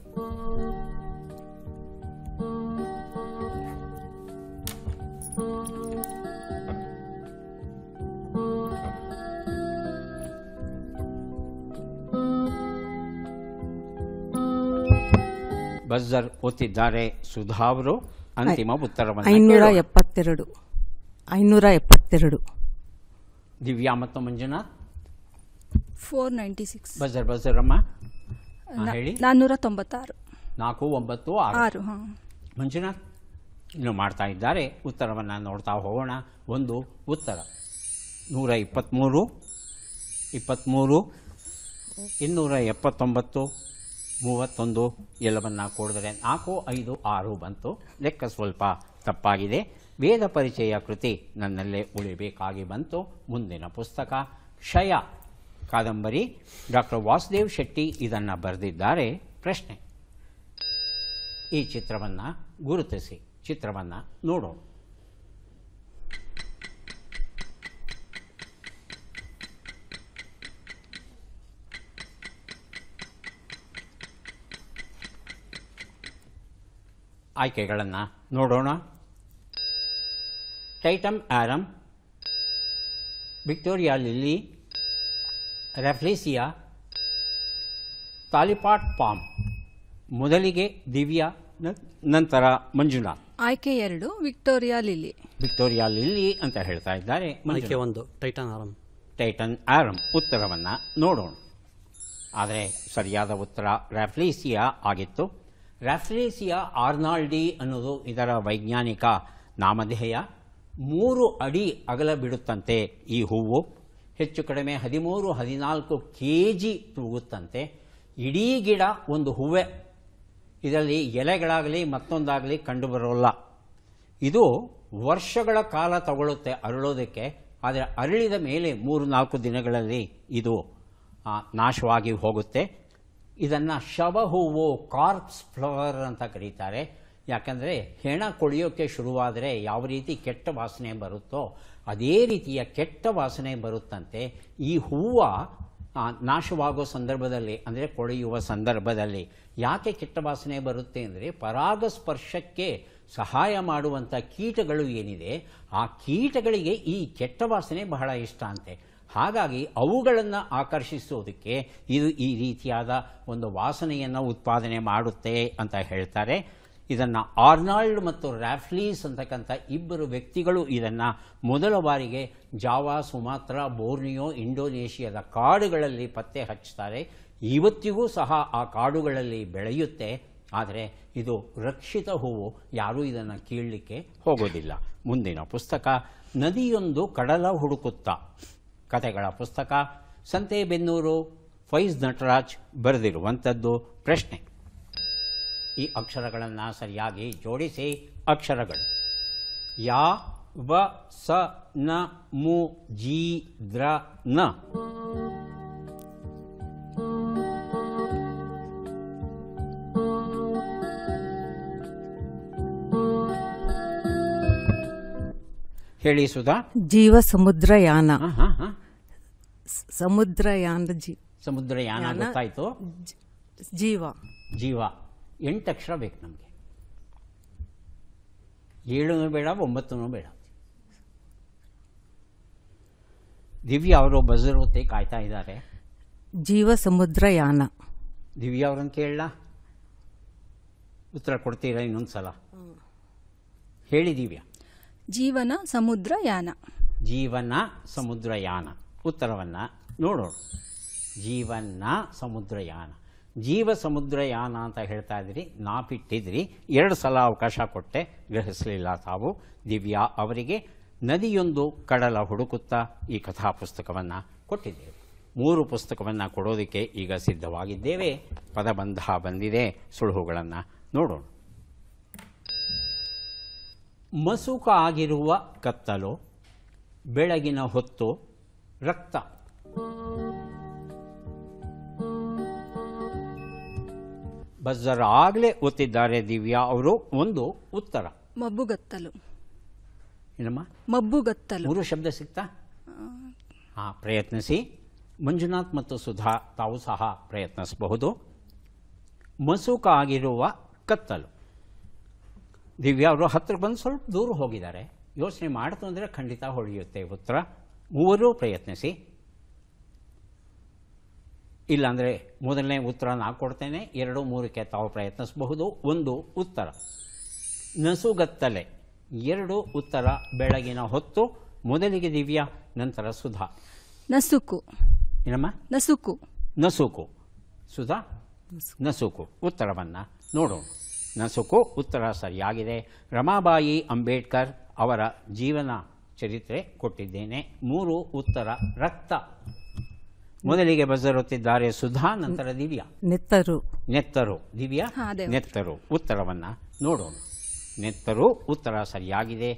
ಬಜರ್ ಒತ್ತಿದ್ದಾರೆ ಸುಧಾ ಅವರು. ಅಂತಿಮ ಉತ್ತರವನ್ನು 572. ದಿವ್ಯಾ ಮತ್ತು ಮಂಜುನಾಥ್? 496. ಬಜರ್ ಅಮ್ಮ. ಹೇಳಿ. 496. 496. ಹಾಂ. ಮಂಜುನಾಥ್ ಇನ್ನು ಮಾಡ್ತಾ ಇದ್ದಾರೆ. ಉತ್ತರವನ್ನು ನೋಡ್ತಾ ಹೋಗೋಣ. ಒಂದು ಉತ್ತರ 123, 23, 279, 31 ಎಲ್ಲವನ್ನ ಕೂಡಿದರೆ 4, 5, 6 ಬಂತು. ಲೆಕ್ಕ ಸ್ವಲ್ಪ ತಪ್ಪಾಗಿದೆ. ವೇದ ಪರಿಚಯ ಕೃತಿ ನನ್ನಲ್ಲೇ ಉಳಿಬೇಕಾಗಿ ಬಂತು. ಮುಂದಿನ ಪುಸ್ತಕ ಕ್ಷಯ ಕಾದಂಬರಿ. ಡಾಕ್ಟರ್ ವಾಸುದೇವ್ ಶೆಟ್ಟಿ ಇದನ್ನು ಬರೆದಿದ್ದಾರೆ. ಪ್ರಶ್ನೆ, ಈ ಚಿತ್ರವನ್ನು ಗುರುತಿಸಿ. ಚಿತ್ರವನ್ನು ನೋಡೋಣ. ಆಯ್ಕೆಗಳನ್ನು ನೋಡೋಣ. ಟೈಟಮ್ ಆರಮ್, ವಿಕ್ಟೋರಿಯಾ ಲಿಲ್ಲಿ, ರ್ಯಾಫ್ಲೇಸಿಯಾ, ತಾಲಿಪಾಟ್ ಪಾಮ್. ಮೊದಲಿಗೆ ದಿವ್ಯಾ, ನಂತರ ಮಂಜುನಾಥ್. ಆಯ್ಕೆ 2 ವಿಕ್ಟೋರಿಯಾ ಲಿಲ್ಲಿ. ವಿಕ್ಟೋರಿಯಾ ಲಿಲ್ಲಿ ಅಂತ ಹೇಳ್ತಾ ಇದ್ದಾರೆ. ಆಯ್ಕೆ 1 ಟೈಟನ್ ಆರಮ್. ಟೈಟನ್ ಆರಮ್. ಉತ್ತರವನ್ನು ನೋಡೋಣ. ಆದರೆ ಸರಿಯಾದ ಉತ್ತರ ರ್ಯಾಫ್ಲೇಸಿಯಾ ಆಗಿತ್ತು. ರ್ಯಾಫ್ಲೇಸಿಯಾ ಆರ್ನಾಲ್ಡಿ ಅನ್ನೋದು ಇದರ ವೈಜ್ಞಾನಿಕ ನಾಮಧೇಯ. 3 ಅಡಿ ಅಗಲ ಬಿಡುತ್ತಂತೆ ಈ ಹೂವು. ಹೆಚ್ಚು ಕಡಿಮೆ 13-14 kg ತೂಗುತ್ತಂತೆ. ಇಡೀ ಗಿಡ ಒಂದು ಹೂವೆ. ಇದರಲ್ಲಿ ಎಲೆಗಳಾಗಲಿ ಮತ್ತೊಂದಾಗಲಿ ಕಂಡುಬರೋಲ್ಲ. ಇದು ವರ್ಷಗಳ ಕಾಲ ತಗೊಳ್ಳುತ್ತೆ ಅರಳೋದಕ್ಕೆ. ಆದರೆ ಅರಳಿದ ಮೇಲೆ 3-4 ದಿನಗಳಲ್ಲಿ ಇದು ನಾಶವಾಗಿ ಹೋಗುತ್ತೆ. ಇದನ್ನು ಶವ ಹೂವು, ಕಾರ್ಪ್ಸ್ ಫ್ಲವರ್ ಅಂತ ಕರೀತಾರೆ. ಯಾಕಂದರೆ ಹೆಣ ಕೊಳೆಯೋಕ್ಕೆ ಶುರುವಾದರೆ ಯಾವ ರೀತಿ ಕೆಟ್ಟ ವಾಸನೆ ಬರುತ್ತೋ ಅದೇ ರೀತಿಯ ಕೆಟ್ಟ ವಾಸನೆ ಬರುತ್ತಂತೆ. ಈ ಹೂವು ನಾಶವಾಗೋ ಸಂದರ್ಭದಲ್ಲಿ, ಅಂದರೆ ಕೊಳೆಯುವ ಸಂದರ್ಭದಲ್ಲಿ ಯಾಕೆ ಕೆಟ್ಟ ವಾಸನೆ ಬರುತ್ತೆ ಅಂದರೆ, ಪರಾಗಸ್ಪರ್ಶಕ್ಕೆ ಸಹಾಯ ಮಾಡುವಂಥ ಕೀಟಗಳು ಏನಿದೆ ಆ ಕೀಟಗಳಿಗೆ ಈ ಕೆಟ್ಟ ವಾಸನೆ ಬಹಳ ಇಷ್ಟ ಅಂತೆ. ಹಾಗಾಗಿ ಅವುಗಳನ್ನು ಆಕರ್ಷಿಸೋದಕ್ಕೆ ಇದು ಈ ರೀತಿಯಾದ ಒಂದು ವಾಸನೆಯನ್ನು ಉತ್ಪಾದನೆ ಮಾಡುತ್ತೆ ಅಂತ ಹೇಳ್ತಾರೆ. ಇದನ್ನು ಆರ್ನಾಲ್ಡ್ ಮತ್ತು ರ್ಯಾಫ್ಲೀಸ್ ಅಂತಕ್ಕಂಥ ಇಬ್ಬರು ವ್ಯಕ್ತಿಗಳು ಇದನ್ನು ಮೊದಲ ಬಾರಿಗೆ ಜಾವಾ, ಸುಮಾತ್ರಾ, ಬೋರ್ನಿಯೋ, ಇಂಡೋನೇಷಿಯಾದ ಕಾಡುಗಳಲ್ಲಿ ಪತ್ತೆ ಹಚ್ಚುತ್ತಾರೆ. ಇವತ್ತಿಗೂ ಸಹ ಆ ಕಾಡುಗಳಲ್ಲಿ ಬೆಳೆಯುತ್ತೆ. ಆದರೆ ಇದು ರಕ್ಷಿತ ಹೂವು, ಯಾರೂ ಇದನ್ನು ಕೀಳಲಿಕ್ಕೆ ಹೋಗೋದಿಲ್ಲ. ಮುಂದಿನ ಪುಸ್ತಕ ನದಿಯೊಂದು ಕಡಲ ಹುಡುಕುತ್ತಾ. ಕಥೆಗಳ ಪುಸ್ತಕ. ಸಂತೆಬೆನ್ನೂರು, ಫೈಜ್ ನಟರಾಜ್ ಬರೆದಿರುವಂಥದ್ದು. ಪ್ರಶ್ನೆ, ಈ ಅಕ್ಷರಗಳನ್ನು ಸರಿಯಾಗಿ ಜೋಡಿಸಿ. ಅಕ್ಷರಗಳು ಯಾ, ವ, ಸ, ನ, ಮು, ಜಿ, ದ್ರ, ನ. ಹೇಳಿ ಸುಧಾ. ಜೀವ ಸಮುದ್ರಯಾನ. ಸಮುದ್ರಯಾನ. ಸಮುದ್ರಯಾನ ಗೊತ್ತಾಯ್ತು. ಜೀವ. ಜೀವ 8 ಅಕ್ಷರ ಬೇಕು ನಮಗೆ. 7 ಬೇಡ, 9 ಬೇಡ. ದಿವ್ಯಾ ಅವರು ಬಜರ್ ಹೊತ್ತೆ ಕಾಯ್ತಾ ಇದ್ದಾರೆ. ಜೀವ ಸಮುದ್ರಯಾನ. ದಿವ್ಯಾ ಅವ್ರನ್ನ ಕೇಳಲ್ಲ, ಉತ್ತರ ಕೊಡ್ತೀರಾ ಇನ್ನೊಂದು ಸಲ? ಹೇಳಿ ದಿವ್ಯಾ. ಜೀವನ ಸಮುದ್ರಯಾನ. ಜೀವನ ಸಮುದ್ರಯಾನ. ಉತ್ತರವನ್ನು ನೋಡೋಣ. ಜೀವನ ಸಮುದ್ರಯಾನ. ಜೀವ ಸಮುದ್ರಯಾನ ಅಂತ ಹೇಳ್ತಾ ಇದ್ರಿ, ನಾಪಿಟ್ಟಿದ್ರಿ. 2 ಸಲ ಅವಕಾಶ ಕೊಟ್ಟೆ, ಗ್ರಹಿಸಲಿಲ್ಲ ತಾವು. ದಿವ್ಯಾ ಅವರಿಗೆ ನದಿಯೊಂದು ಕಡಲ ಹುಡುಕುತ್ತಾ ಈ ಕಥಾ ಪುಸ್ತಕವನ್ನು ಕೊಟ್ಟಿದ್ದೇವೆ. 3 ಪುಸ್ತಕವನ್ನು ಕೊಡೋದಕ್ಕೆ ಈಗ ಸಿದ್ಧವಾಗಿದ್ದೇವೆ. ಪದಬಂಧ ಬಂದಿದೆ. ಸುಳುಹುಗಳನ್ನು ನೋಡೋಣ. ಮಸುಕ ಆಗಿರುವ ಕತ್ತಲು, ಬೆಳಗಿನ ಹೊತ್ತು, ರಕ್ತ. ಬಜರ್ ಆಗಲೇ ಒತ್ತಿದ್ದಾರೆ ದಿವ್ಯಾ ಅವರು. ಒಂದು ಉತ್ತರ ಮಬ್ಬುಗತ್ತಲು. ಏನಮ್ಮ? ಮಬ್ಬುಗತ್ತಲು. 3 ಶಬ್ದ ಸಿಗ್ತಾ? ಪ್ರಯತ್ನಿಸಿ. ಮಂಜುನಾಥ್ ಮತ್ತು ಸುಧಾ ತಾವು ಸಹ ಪ್ರಯತ್ನಿಸಬಹುದು. ಮಸುಕ ಆಗಿರುವ ಕತ್ತಲು. ದಿವ್ಯಾ ಅವರು ಹತ್ತಿರ ಬಂದು ಸ್ವಲ್ಪ ದೂರ ಹೋಗಿದ್ದಾರೆ. ಯೋಚನೆ ಮಾಡ್ತು ಅಂದರೆ ಖಂಡಿತ ಹೊಳೆಯುತ್ತೆ ಉತ್ತರ. 3 ಪ್ರಯತ್ನಿಸಿ. ಇಲ್ಲಾಂದರೆ ಮೊದಲನೇ ಉತ್ತರ ನಾನು ಕೊಡ್ತೇನೆ. 2, 3ಕ್ಕೆ ತಾವು ಪ್ರಯತ್ನಿಸಬಹುದು. 1 ಉತ್ತರ ನಸುಗತ್ತಲೆ. 2 ಉತ್ತರ ಬೆಳಗಿನ ಹೊತ್ತು. ಮೊದಲಿಗೆ ದಿವ್ಯಾ, ನಂತರ ಸುಧಾ. ನಸುಕು. ಏನಮ್ಮ? ನಸುಕು. ನಸುಕು. ಸುಧಾ? ನಸುಕು. ಉತ್ತರವನ್ನು ನೋಡೋಣ. ನಸುಕು ಉತ್ತರ ಸರಿಯಾಗಿದೆ. ರಮಾಬಾಯಿ ಅಂಬೇಡ್ಕರ್ ಅವರ ಜೀವನ ಚರಿತ್ರೆ ಕೊಟ್ಟಿದ್ದೇನೆ. 3 ಉತ್ತರ. ರಕ್ತ. ಮೊದಲಿಗೆ ಬಜರುತ್ತಿದ್ದಾರೆ ಸುಧಾ, ನಂತರ ದಿವ್ಯಾ. ನೆತ್ತರು. ದಿವ್ಯಾ ನೆತ್ತರು. ಉತ್ತರವನ್ನು ನೋಡೋಣ. ನೆತ್ತರು ಉತ್ತರ ಸರಿಯಾಗಿದೆ.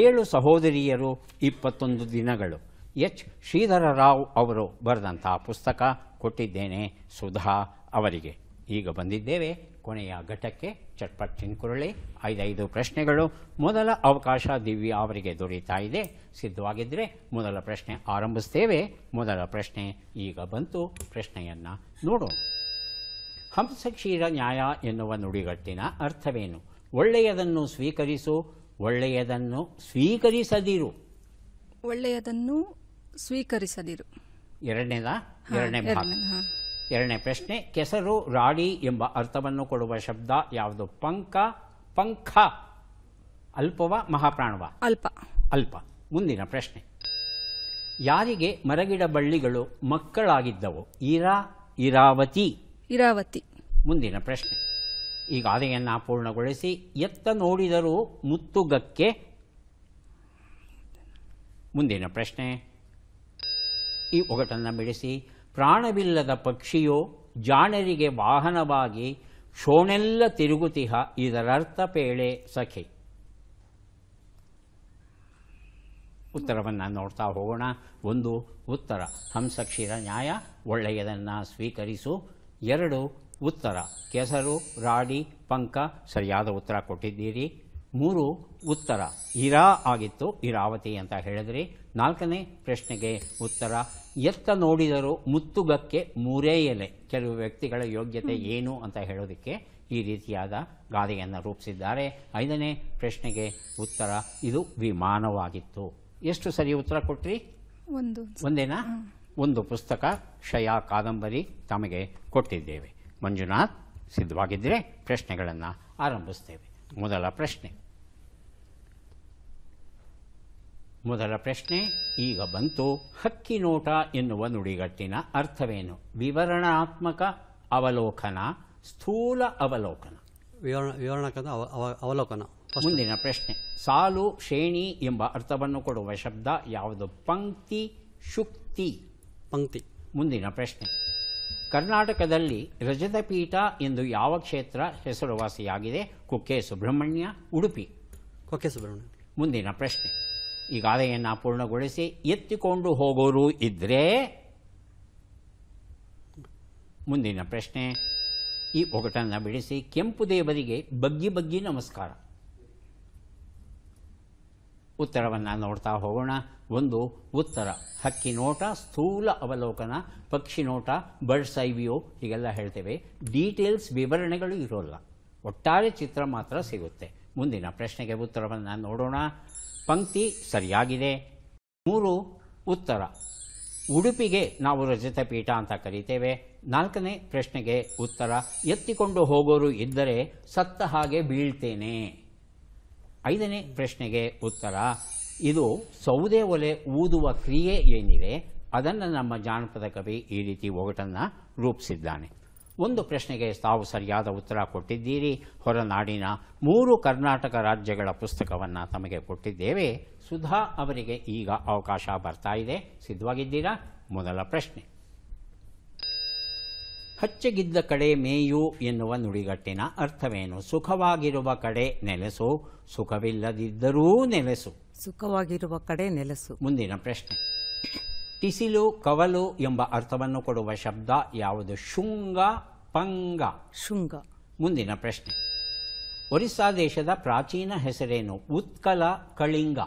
7 ಸಹೋದರಿಯರು 21 ದಿನಗಳು. ಎಚ್ ಶ್ರೀಧರ ರಾವ್ ಅವರು ಬರೆದಂಥ ಪುಸ್ತಕ ಕೊಟ್ಟಿದ್ದೇನೆ ಸುಧಾ ಅವರಿಗೆ. ಈಗ ಬಂದಿದ್ದೇವೆ ಕೊನೆಯ ಘಟ್ಟಕ್ಕೆ. ಚಟ್ಪಟ್ ಚಿನ್ಕುರಳಿ. 5 ಪ್ರಶ್ನೆಗಳು. ಮೊದಲ ಅವಕಾಶ ದಿವ್ಯಾ ಅವರಿಗೆ ದೊರೀತಾ ಇದೆ. ಸಿದ್ಧವಾಗಿದ್ದರೆ ಮೊದಲ ಪ್ರಶ್ನೆ ಆರಂಭಿಸ್ತೇವೆ. ಮೊದಲ ಪ್ರಶ್ನೆ ಈಗ ಬಂತು. ಪ್ರಶ್ನೆಯನ್ನು ನೋಡೋಣ. ಹಂಸಕ್ಷೀರ ನ್ಯಾಯ ಎನ್ನುವ ನುಡಿಗಟ್ಟಿನ ಅರ್ಥವೇನು? ಒಳ್ಳೆಯದನ್ನು ಸ್ವೀಕರಿಸು, ಒಳ್ಳೆಯದನ್ನು ಸ್ವೀಕರಿಸದಿರು. ಒಳ್ಳೆಯದನ್ನು ಸ್ವೀಕರಿಸದಿರು. ಎರಡನೇ ಭಾಗ. ಎರಡನೇ ಪ್ರಶ್ನೆ. ಕೆಸರು, ರಾಡಿ ಎಂಬ ಅರ್ಥವನ್ನು ಕೊಡುವ ಶಬ್ದ ಯಾವುದು? ಪಂಖ. ಅಲ್ಪವ ಮಹಾಪ್ರಾಣವ? ಅಲ್ಪ. ಮುಂದಿನ ಪ್ರಶ್ನೆ. ಯಾರಿಗೆ ಮರಗಿಡ ಬಳ್ಳಿಗಳು ಮಕ್ಕಳಾಗಿದ್ದವು? ಇರಾವತಿ. ಮುಂದಿನ ಪ್ರಶ್ನೆ. ಈ ಗಾದೆಯನ್ನು ಪೂರ್ಣಗೊಳಿಸಿ. ಎತ್ತ ನೋಡಿದರೂ ಮುತ್ತುಗಕ್ಕೆ. ಮುಂದಿನ ಪ್ರಶ್ನೆ. ಈ ಒಗಟನ್ನು ಬಿಡಿಸಿ. ಪ್ರಾಣವಿಲ್ಲದ ಪಕ್ಷಿಯೋ ಜಾಣರಿಗೆ ವಾಹನವಾಗಿ ಶೋಣೆಲ್ಲ ತಿರುಗುತಿಹ, ಇದರರ್ಥ ಪೇಳೆ ಸಖಿ. ಉತ್ತರವನ್ನು ನೋಡ್ತಾ ಹೋಗೋಣ. 1 ಉತ್ತರ ಹಂಸಕ್ಷೀರ ನ್ಯಾಯ, ಒಳ್ಳೆಯದನ್ನು ಸ್ವೀಕರಿಸು. 2 ಉತ್ತರ ಕೆಸರು, ರಾಡಿ, ಪಂಕ. ಸರಿಯಾದ ಉತ್ತರ ಕೊಟ್ಟಿದ್ದೀರಿ. 3 ಉತ್ತರ ಆಗಿತ್ತು, ಇರಾವತಿ ಅಂತ ಹೇಳಿದ್ರಿ. 4ನೇ ಪ್ರಶ್ನೆಗೆ ಉತ್ತರ ಎತ್ತ ನೋಡಿದರೂ ಮುತ್ತುಗಕ್ಕೆ 3 ಎಲೆ. ಕೆಲವು ವ್ಯಕ್ತಿಗಳ ಯೋಗ್ಯತೆ ಏನು ಅಂತ ಹೇಳೋದಕ್ಕೆ ಈ ರೀತಿಯಾದ ಗಾದೆಯನ್ನು ರೂಪಿಸಿದ್ದಾರೆ. 5ನೇ ಪ್ರಶ್ನೆಗೆ ಉತ್ತರ ಇದು ವಿಮಾನವಾಗಿತ್ತು. ಎಷ್ಟು ಸರಿ ಉತ್ತರ ಕೊಟ್ರಿ? ಒಂದೇನಾ? 1 ಪುಸ್ತಕ ಕ್ಷಯ ಕಾದಂಬರಿ ತಮಗೆ ಕೊಟ್ಟಿದ್ದೇವೆ. ಮಂಜುನಾಥ್ ಸಿದ್ಧವಾಗಿದ್ದರೆ ಪ್ರಶ್ನೆಗಳನ್ನು ಆರಂಭಿಸ್ತೇವೆ. ಮೊದಲ ಪ್ರಶ್ನೆ ಈಗ ಬಂತು. ಹಕ್ಕಿ ನೋಟ ಎನ್ನುವ ನುಡಿಗಟ್ಟಿನ ಅರ್ಥವೇನು? ವಿವರಣಾತ್ಮಕ ಅವಲೋಕನ, ಸ್ಥೂಲ ಅವಲೋಕನ? ಅವಲೋಕನ. ಮುಂದಿನ ಪ್ರಶ್ನೆ. ಸಾಲು, ಶ್ರೇಣಿ ಎಂಬ ಅರ್ಥವನ್ನು ಕೊಡುವ ಶಬ್ದ ಯಾವುದು? ಪಂಕ್ತಿ, ಶುಕ್ತಿ. ಪಂಕ್ತಿ. ಮುಂದಿನ ಪ್ರಶ್ನೆ. ಕರ್ನಾಟಕದಲ್ಲಿ ರಜತಪೀಠ ಎಂದು ಯಾವ ಕ್ಷೇತ್ರ ಹೆಸರುವಾಸಿಯಾಗಿದೆ? ಕುಕ್ಕೆ ಸುಬ್ರಹ್ಮಣ್ಯ, ಉಡುಪಿ. ಕುಕ್ಕೆ ಸುಬ್ರಹ್ಮಣ್ಯ. ಮುಂದಿನ ಪ್ರಶ್ನೆ. ಈ ಗಾದೆಯನ್ನು ಪೂರ್ಣಗೊಳಿಸಿ. ಎತ್ತಿಕೊಂಡು ಹೋಗೋರು ಇದ್ರೆ. ಮುಂದಿನ ಪ್ರಶ್ನೆ. ಈ ಒಗಟನ್ನು ಬಿಡಿಸಿ. ಕೆಂಪು ದೇವರಿಗೆ ಬಗ್ಗಿ ಬಗ್ಗಿ ನಮಸ್ಕಾರ. ಉತ್ತರವನ್ನು ನೋಡ್ತಾ ಹೋಗೋಣ. 1 ಉತ್ತರ ಹಕ್ಕಿ ನೋಟ, ಸ್ಥೂಲ ಅವಲೋಕನ, ಪಕ್ಷಿ ನೋಟ, ಬರ್ಡ್ಸ್ ಐ ವ್ಯೂ ಹೀಗೆಲ್ಲ ಹೇಳ್ತೇವೆ. ಡೀಟೇಲ್ಸ್ ವಿವರಣೆಗಳು ಇರೋಲ್ಲ, ಒಟ್ಟಾರೆ ಚಿತ್ರ ಮಾತ್ರ ಸಿಗುತ್ತೆ. ಮುಂದಿನ ಪ್ರಶ್ನೆಗೆ ಉತ್ತರವನ್ನು ನೋಡೋಣ. ಪಂಕ್ತಿ ಸರಿಯಾಗಿದೆ. 3 ಉತ್ತರ ಉಡುಪಿಗೆ ನಾವು ರಜತಪೀಠ ಅಂತ ಕರೀತೇವೆ. 4ನೇ ಪ್ರಶ್ನೆಗೆ ಉತ್ತರ ಎತ್ತಿಕೊಂಡು ಹೋಗೋರು ಇದ್ದರೆ ಸತ್ತ ಹಾಗೆ ಬೀಳ್ತೇನೆ. 5ನೇ ಪ್ರಶ್ನೆಗೆ ಉತ್ತರ ಇದು ಸೌದೆ ಒಲೆ ಊದುವ ಕ್ರಿಯೆ ಏನಿದೆ ಅದನ್ನು ನಮ್ಮ ಜಾನಪದ ಕವಿ ಈ ರೀತಿ ಒಗಟನ್ನು ರೂಪಿಸಿದ್ದಾನೆ. 1 ಪ್ರಶ್ನೆಗೆ ತಾವು ಸರಿಯಾದ ಉತ್ತರ ಕೊಟ್ಟಿದ್ದೀರಿ. ಹೊರನಾಡಿನ 3 ಕರ್ನಾಟಕ ರಾಜ್ಯಗಳ ಪುಸ್ತಕವನ್ನು ತಮಗೆ ಕೊಟ್ಟಿದ್ದೇವೆ. ಸುಧಾ ಅವರಿಗೆ ಈಗ ಅವಕಾಶ ಬರ್ತಾ ಇದೆ. ಸಿದ್ಧವಾಗಿದ್ದೀರಾ? ಮೊದಲ ಪ್ರಶ್ನೆ. ಹಚ್ಚಗಿದ್ದ ಕಡೆ ಮೇಯು ಎನ್ನುವ ನುಡಿಗಟ್ಟಿನ ಅರ್ಥವೇನು? ಸುಖವಾಗಿರುವ ಕಡೆ ನೆಲೆಸು, ಸುಖವಿಲ್ಲದಿದ್ದರೂ ನೆಲೆಸು. ಸುಖವಾಗಿರುವ ಕಡೆ ನೆಲೆಸು. ಮುಂದಿನ ಪ್ರಶ್ನೆ. ಟಿಸಿಲು, ಕವಲು ಎಂಬ ಅರ್ಥವನ್ನು ಕೊಡುವ ಶಬ್ದ ಯಾವುದು? ಶುಂಗ, ಪಂಗ. ಶುಂಗ. ಮುಂದಿನ ಪ್ರಶ್ನೆ. ಒರಿಸ್ಸಾ ದೇಶದ ಪ್ರಾಚೀನ ಹೆಸರೇನು? ಉತ್ಕಲ, ಕಳಿಂಗ.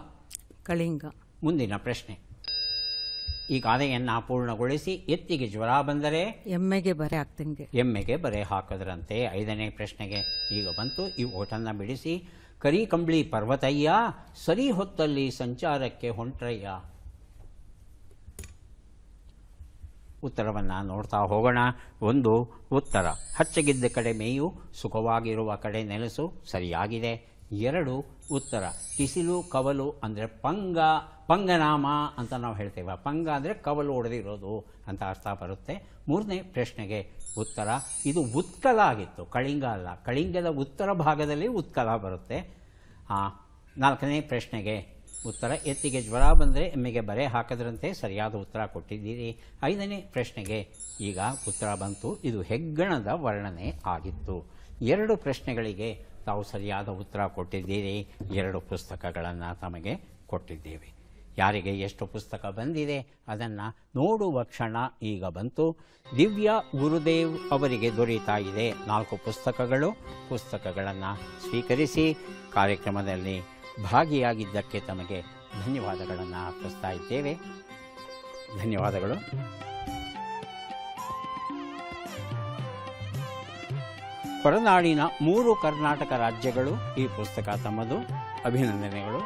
ಕಳಿಂಗ. ಮುಂದಿನ ಪ್ರಶ್ನೆ. ಈ ಗಾದೆಯನ್ನು ಪೂರ್ಣಗೊಳಿಸಿ. ಎತ್ತಿಗೆ ಜ್ವರ ಬಂದರೆ ಎಮ್ಮೆಗೆ ಬರೆ ಹಾಕ್ತಂಗೆ. ಎಮ್ಮೆಗೆ ಬರೆ ಹಾಕದ್ರಂತೆ. 5ನೇ ಪ್ರಶ್ನೆಗೆ ಈಗ ಬಂತು. ಈ ಓಟನ್ನು ಬಿಡಿಸಿ. ಕರಿ ಕಂಬಳಿ ಪರ್ವತಯ್ಯ, ಸರಿ ಹೊತ್ತಲ್ಲಿ ಸಂಚಾರಕ್ಕೆ ಹೊಂಟ್ರಯ್ಯ. ಉತ್ತರವನ್ನು ನೋಡ್ತಾ ಹೋಗೋಣ. 1 ಉತ್ತರ ಹಚ್ಚಗಿದ್ದ ಕಡೆ ಮೇಯು, ಸುಖವಾಗಿರುವ ಕಡೆ ನೆಲೆಸು ಸರಿಯಾಗಿದೆ. 2 ಉತ್ತರ. ಟಿಸಿಲು ಕವಲು ಅಂದರೆ ಪಂಗನಾಮ ಅಂತ ನಾವು ಹೇಳ್ತೇವೆ. ಪಂಗ ಅಂದರೆ ಕವಲು ಹೊಡೆದಿರೋದು ಅಂತ ಅರ್ಥ ಬರುತ್ತೆ. 3ನೇ ಪ್ರಶ್ನೆಗೆ ಉತ್ತರ, ಇದು ಉತ್ಕಲ ಆಗಿತ್ತು, ಕಳಿಂಗ ಅಲ್ಲ. ಕಳಿಂಗದ ಉತ್ತರ ಭಾಗದಲ್ಲಿ ಉತ್ಕಲ ಬರುತ್ತೆ. 4ನೇ ಪ್ರಶ್ನೆಗೆ ಉತ್ತರ, ಎತ್ತಿಗೆ ಜ್ವರ ಬಂದರೆ ಎಮ್ಮೆಗೆ ಬರೆ ಹಾಕದ್ರಂತೆ, ಸರಿಯಾದ ಉತ್ತರ ಕೊಟ್ಟಿದ್ದೀರಿ. 5ನೇ ಪ್ರಶ್ನೆಗೆ ಈಗ ಉತ್ತರ ಬಂತು, ಇದು ಹೆಗ್ಗಣದ ವರ್ಣನೆ ಆಗಿತ್ತು. 2 ಪ್ರಶ್ನೆಗಳಿಗೆ ತಾವು ಸರಿಯಾದ ಉತ್ತರ ಕೊಟ್ಟಿದ್ದೀರಿ. 2 ಪುಸ್ತಕಗಳನ್ನು ತಮಗೆ ಕೊಟ್ಟಿದ್ದೇವೆ. ಯಾರಿಗೆ ಎಷ್ಟು ಪುಸ್ತಕ ಬಂದಿದೆ ಅದನ್ನು ನೋಡುವ ಕ್ಷಣ ಈಗ ಬಂತು. ದಿವ್ಯಾ ಗುರುದೇವ್ ಅವರಿಗೆ ದೊರೀತಾ ಇದೆ 4 ಪುಸ್ತಕಗಳು. ಪುಸ್ತಕಗಳನ್ನು ಸ್ವೀಕರಿಸಿ ಕಾರ್ಯಕ್ರಮದಲ್ಲಿ ಭಾಗಿಯಾಗಿದ್ದಕ್ಕೆ ತಮಗೆ ಧನ್ಯವಾದಗಳನ್ನು ಅರ್ಪಿಸ್ತಾ ಇದ್ದೇವೆ. ಧನ್ಯವಾದಗಳು. ಹೊರನಾಡಿನ 3 ಕರ್ನಾಟಕ ರಾಜ್ಯಗಳು ಈ ಪುಸ್ತಕ ತಮ್ಮದು. ಅಭಿನಂದನೆಗಳು.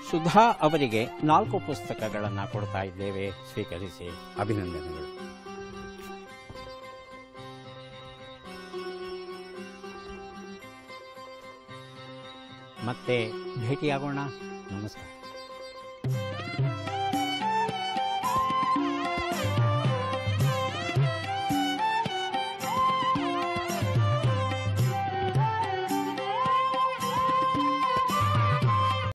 ಸುಧಾ ಅವರಿಗೆ 4 ಪುಸ್ತಕಗಳನ್ನು ಕೊಡ್ತಾ ಇದ್ದೇವೆ, ಸ್ವೀಕರಿಸಿ. ಅಭಿನಂದನೆಗಳು. ಮತ್ತೆ ಭೇಟಿಯಾಗೋಣ. ನಮಸ್ಕಾರ.